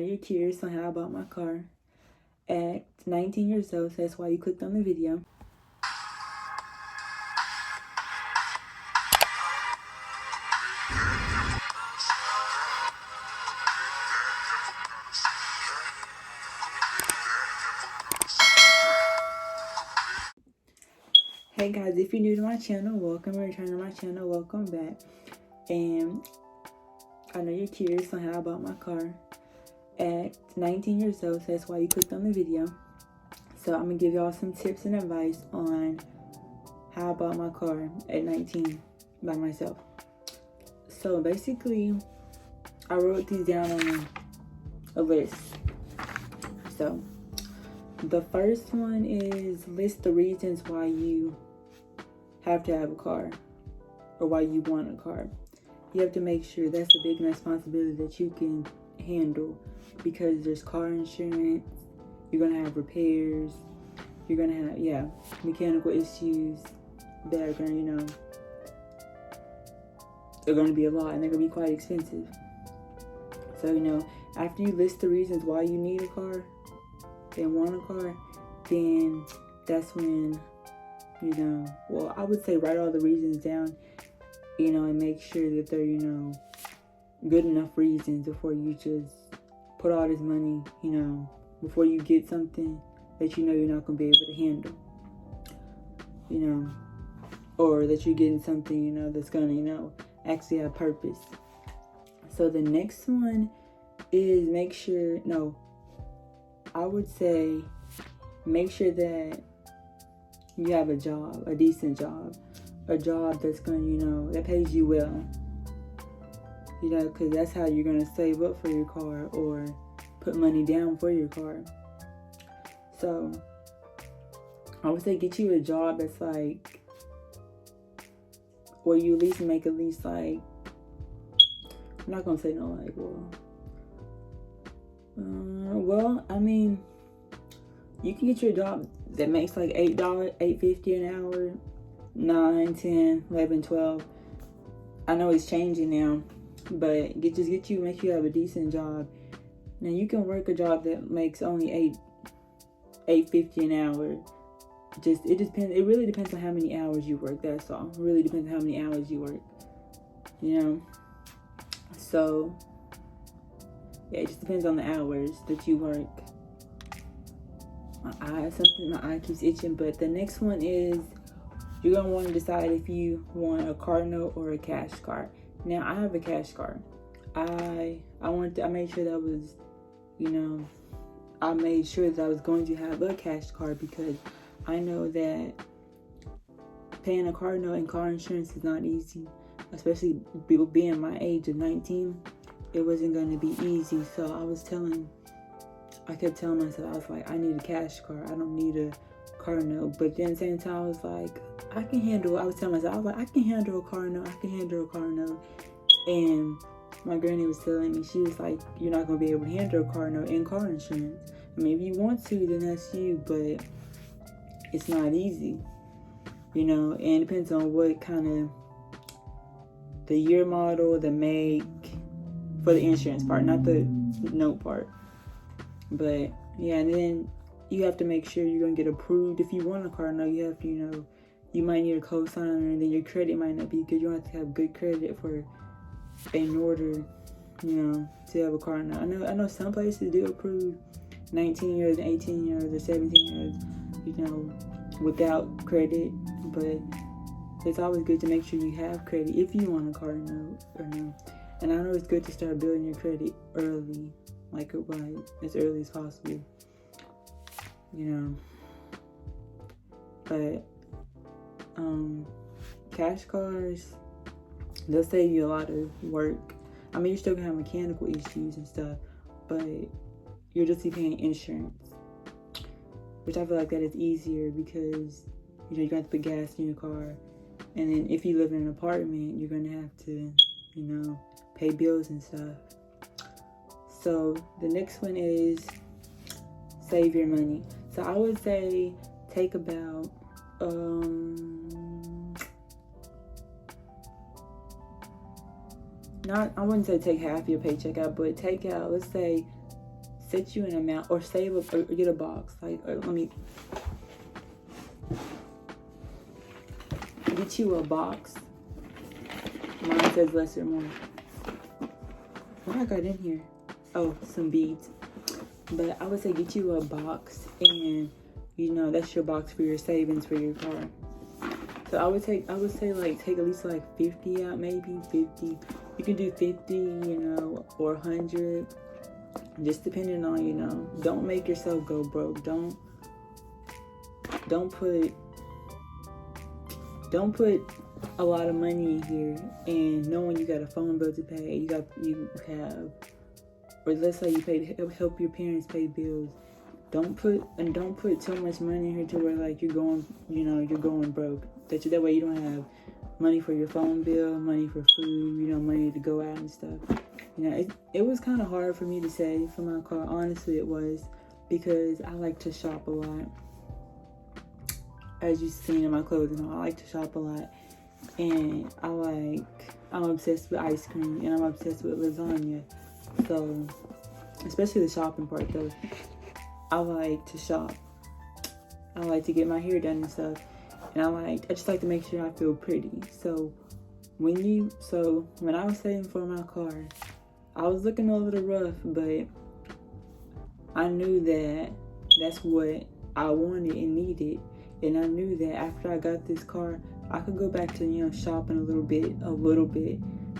You're curious on how I bought my car at 19 years old, so that's why you clicked on the video. Hey guys, if you're new to my channel, welcome. Return to my channel, welcome back. And I know you're curious on how I bought my car at 19 years old, so that's why you clicked on the video. So I'm gonna give y'all some tips and advice on how I bought my car at 19 by myself. So basically, I wrote these down on a list. So the first one is list the reasons why you have to have a car or why you want a car. You have to make sure that's a big responsibility that you can handle, because there's car insurance, you're gonna have repairs, you're gonna have mechanical issues that are gonna, they're gonna be a lot and they're gonna be quite expensive. So, after you list the reasons why you need a car and want a car, then that's when, I would say write all the reasons down, and make sure that they're, good enough reasons before you just put all this money, before you get something that you're not going to be able to handle, or that you're getting something, that's going to, actually have purpose. So the next one is make sure that you have a job, a decent job, a job that's going, that pays you well, because that's how you're going to save up for your car or put money down for your car. So I would say get you a job that's like, where you make at least like, I'm not going to say no, like, you can get you a job that makes like $8, $8.50 an hour, 9, 10, 11, 12. I know it's changing now, but make you have a decent job. Now you can work a job that makes only $8.50 an hour. It depends. It really depends on how many hours you work. That's all. It really depends on how many hours you work. So yeah, it just depends on the hours that you work. My eye keeps itching. But the next one is, you're going to want to decide if you want a Cardinal or a cash car. Now, I have a cash car. I made sure that was, I made sure that I was going to have a cash car, because I know that paying a car note and car insurance is not easy, especially people being my age of 19. It wasn't going to be easy. So I kept telling myself, I was like, I need a cash car. I don't need a car note. But then at the same time, I was like, I was telling myself, I can handle a car note. And my granny was telling me, she was like, you're not going to be able to handle a car note and car insurance. I mean, if you want to, then that's you, but it's not easy, and it depends on what kind of, the year, model, the make, for the insurance part, not the note part. But yeah, and then you have to make sure you're going to get approved. If you want a car note, you have to, you might need a co-signer, and then your credit might not be good. You have to have good credit in order, to have a car note. I know some places do approve 19 years, 18 years, or 17 years, without credit, but it's always good to make sure you have credit if you want a car note or no. And I know it's good to start building your credit early, like as early as possible, But cash cars, they'll save you a lot of work. I mean, you're still gonna have mechanical issues and stuff, but you're just paying insurance, which I feel like that is easier, because you're gonna have to put gas in your car, and then if you live in an apartment, you're gonna have to pay bills and stuff. So the next one is save your money. So I would say take about I wouldn't say take half your paycheck out, but take out, let's say set you an amount, or save up, or get a box. Like, or let me get you a box. Mine says less or more. What I got in here? Oh, some beads. But I would say get you a box, and you know that's your box for your savings for your car. So I would say like take at least like 50 out, maybe 50. You can do 50, you know, or 100, just depending on, you know. Don't make yourself go broke. Don't put a lot of money in here and knowing you got a phone bill to pay. You have, or let's say you help your parents pay bills. Don't put too much money in here to where like you're going broke. That way you don't have money for your phone bill, money for food, you know, money to go out and stuff. You know, it was kind of hard for me to save for my car. Honestly, it was, because I like to shop a lot. As you've seen in my clothing, I like to shop a lot, and I'm obsessed with ice cream, and I'm obsessed with lasagna. So, especially the shopping part though. I like to shop. I like to get my hair done and stuff. And I just like to make sure I feel pretty. So when I was saving for my car, I was looking a little rough, but I knew that that's what I wanted and needed. And I knew that after I got this car, I could go back to, you know, shopping a little bit,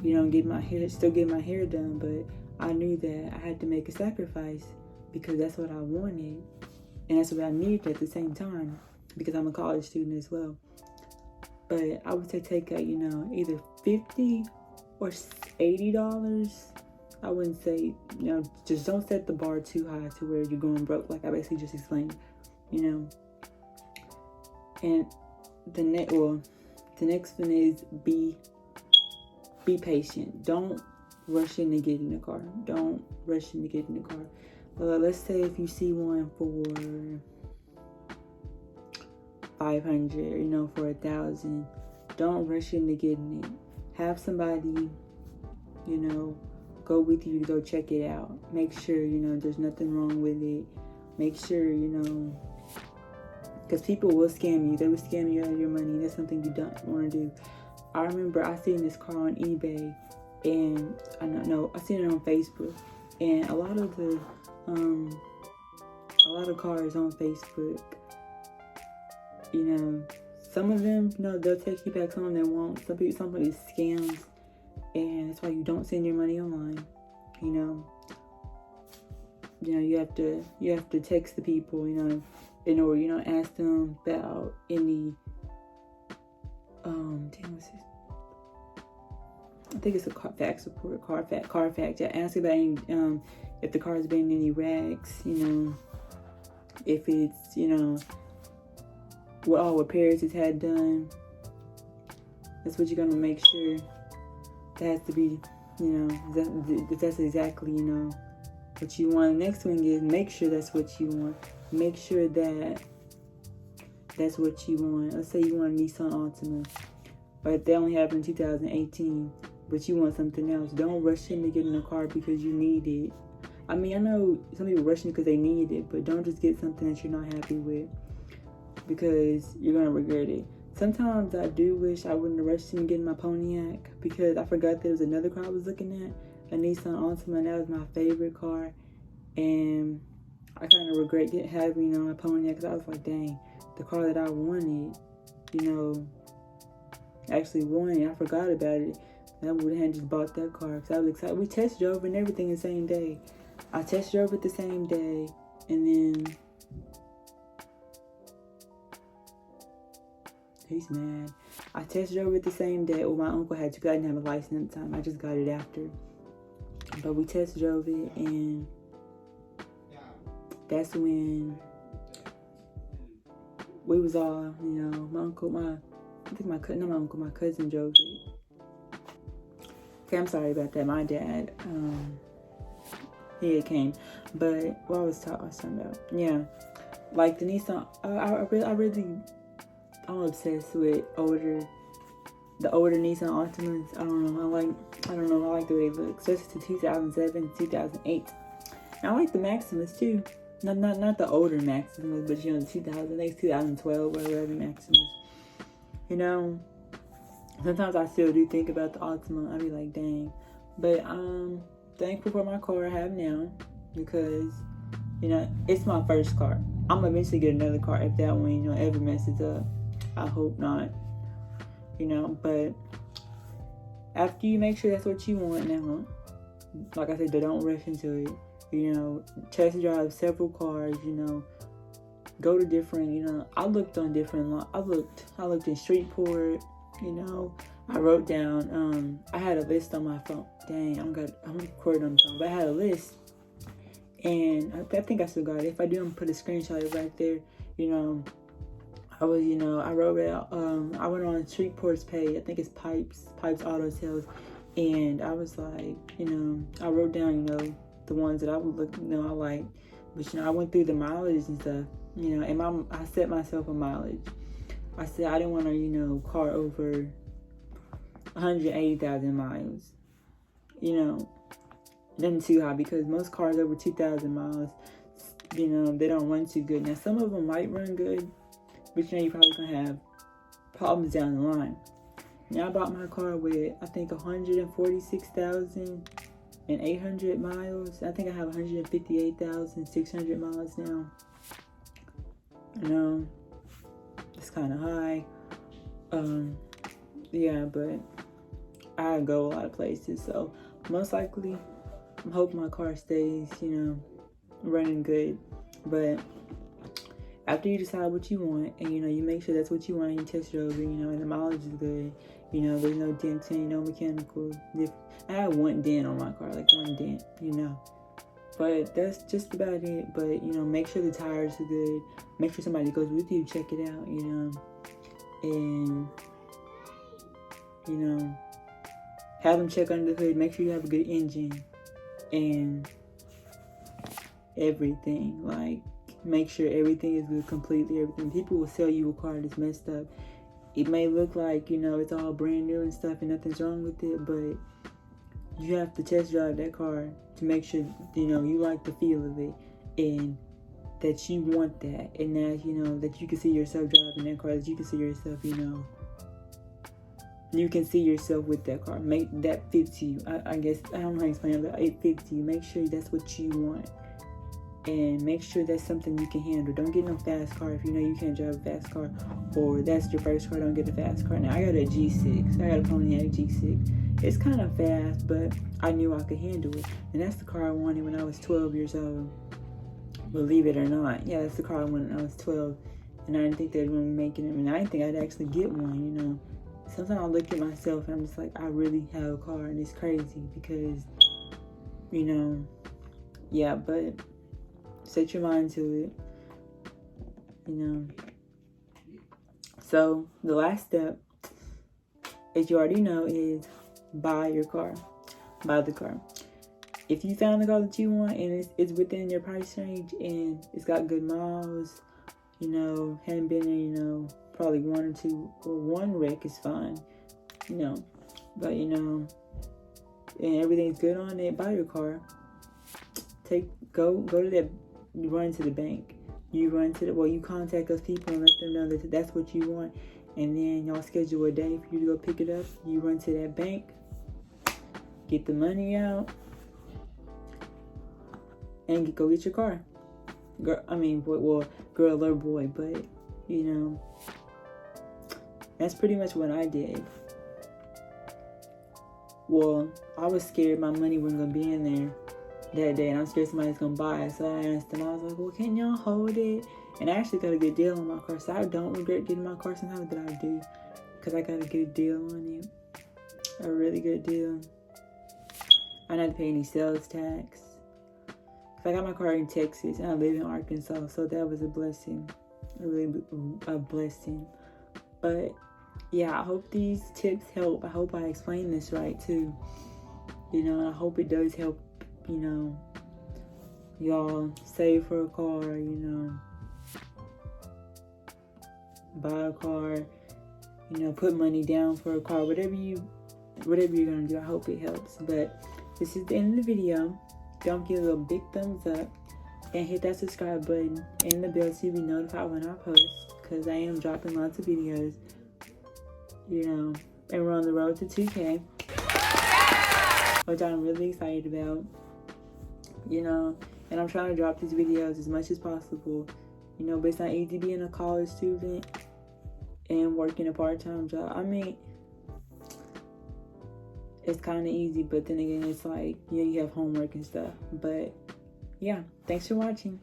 you know, still get my hair done. But I knew that I had to make a sacrifice, because that's what I wanted. And that's what I needed at the same time, because I'm a college student as well. But I would say take out, you know, either $50 or $80. I wouldn't say, you know, just don't set the bar too high to where you're going broke, like I basically just explained, you know. And the next one is be patient. Don't rush in to get in the car. Don't rush in to get in the car. Let's say if you see one for 500, you know, for 1,000, don't rush into getting it. Have somebody, you know, go with you to go check it out. Make sure, you know, there's nothing wrong with it. Make sure, you know, because people will scam you. They will scam you out of your money. That's something you don't want to do. I remember I seen this car on eBay, and I seen it on Facebook, and a lot of cars on Facebook, you know, some of them, you know, they'll take you back, some of them won't. Some people scams, and that's why you don't send your money online. You know, you have to text the people, you know, in order, you know, ask them about any I think it's a Carfax report, Carfax. Yeah, ask about any if the car's been in any wrecks, you know, if it's, you know, what all repairs it's had done. That's what you're gonna make sure. That has to be, you know, that's exactly, you know, what you want. Next one is make sure that's what you want. Make sure that that's what you want. Let's say you want a Nissan Altima, but they only have it in 2018, but you want something else. Don't rush in to get in a car because you need it. I mean, I know some people rushing because they need it, but don't just get something that you're not happy with, because you're gonna regret it. Sometimes I do wish I wouldn't have rushed in getting my Pontiac, because I forgot there was another car I was looking at, a Nissan Altima, and that was my favorite car, and I kind of regret having, you know, a Pontiac, because I was like, dang, the car that I wanted, you know, actually wanted, I forgot about it. I would have just bought that car because I was excited. We test drove and everything the same day. I test drove it the same day, and then he's mad. I test drove it the same day. Well, my uncle had to, because I didn't have a license at the time. I just got it after. But we test drove it, and that's when we was all, you know, my cousin drove it. Okay, I'm sorry about that. My dad, he came. But what I was talking about, yeah, like the Nissan, I'm obsessed with the older Nissan Altimas. I don't know, I like the way they look, especially to 2007, 2008. I like the Maximus too. Not the older Maximus, but the 2012 or whatever Maximus. Sometimes I still do think about the Altima. I be like, dang. But I'm thankful for my car I have now, because it's my first car. I'm gonna eventually get another car if that one ever messes up. I hope not. But after you make sure that's what you want now, like I said, don't rush into it. Test drive several cars. Go to different. I looked on different. I looked in Streetport. I wrote down. I had a list on my phone. Dang, I'm recording on my phone, but I had a list, and I think I still got it. If I do, I'm gonna put a screenshot of it right there. I was, I wrote it out. I went on Streetport's page. I think it's Pipes Auto Sales, and I was like, I wrote down, the ones that I would look, I like. But I went through the mileage and stuff, and I set myself a mileage. I said I didn't want to, car over 180,000 miles. Nothing too high, because most cars over 2,000 miles, they don't run too good. Now some of them might run good, but you're probably gonna have problems down the line. Now I bought my car with, I think, 146,800 miles. I think I have 158,600 miles now. It's kind of high. Yeah, but I go a lot of places, so most likely I'm hoping my car stays, running good. But after you decide what you want, and you make sure that's what you want, you test it over, and the mileage is good, there's no denting, no mechanical. I had one dent on my car, like one dent, but that's just about it. But make sure the tires are good, make sure somebody goes with you, check it out, and have them check under the hood, make sure you have a good engine and everything. Like, make sure everything is good, completely everything. People will sell you a car that's messed up. It may look like, it's all brand new and stuff and nothing's wrong with it, but you have to test drive that car to make sure, you like the feel of it, and that you want that, and that, that you can see yourself driving that car, that you can see yourself, you can see yourself with that car. Make that fits you. I guess, I don't know how to explain it, but it fits you. Make sure that's what you want. And make sure that's something you can handle. Don't get no fast car if you can't drive a fast car, or that's your first car. Don't get a fast car. Now I got a G6. I got a Pontiac G6. It's kind of fast, but I knew I could handle it. And that's the car I wanted when I was 12 years old. Believe it or not, yeah, that's the car I wanted when I was 12. And I didn't think they'd want me making it. I didn't think I'd actually get one. Sometimes I look at myself and I'm just like, I really have a car, and it's crazy because, yeah, but set your mind to it, So the last step, as you already know, is buy your car. Buy the car. If you found the car that you want and it's within your price range and it's got good miles, hadn't been in, probably one or two, or one wreck is fine, but and everything's good on it, buy your car. Go to that. You run to the bank. You contact those people and let them know that that's what you want, and then y'all schedule a day for you to go pick it up. You run to that bank, get the money out, and go get your car. Girl or boy, but that's pretty much what I did. Well, I was scared my money wasn't gonna be in there that day, and I'm scared somebody's gonna buy it. So I asked them, I was like, well, can y'all hold it? And I actually got a good deal on my car, so I don't regret getting my car sometimes, but I do, because I got a good deal on it. A really good deal. I didn't have to pay any sales tax. I got my car in Texas and I live in Arkansas, so that was a blessing. A blessing. But yeah, I hope these tips help. I hope I explained this right too. And I hope it does help, y'all save for a car, buy a car, put money down for a car, whatever you're gonna do. I hope it helps. But this is the end of the video. don't give a big thumbs up and hit that subscribe button and the bell to be notified when I post, because I am dropping lots of videos, you know, and we're on the road to 2K, which I'm really excited about, you know, and I'm trying to drop these videos as much as possible, you know, but it's not easy being a college student and working a part-time job. I mean, it's kind of easy, but then again, it's like, yeah, you have homework and stuff. But yeah, thanks for watching.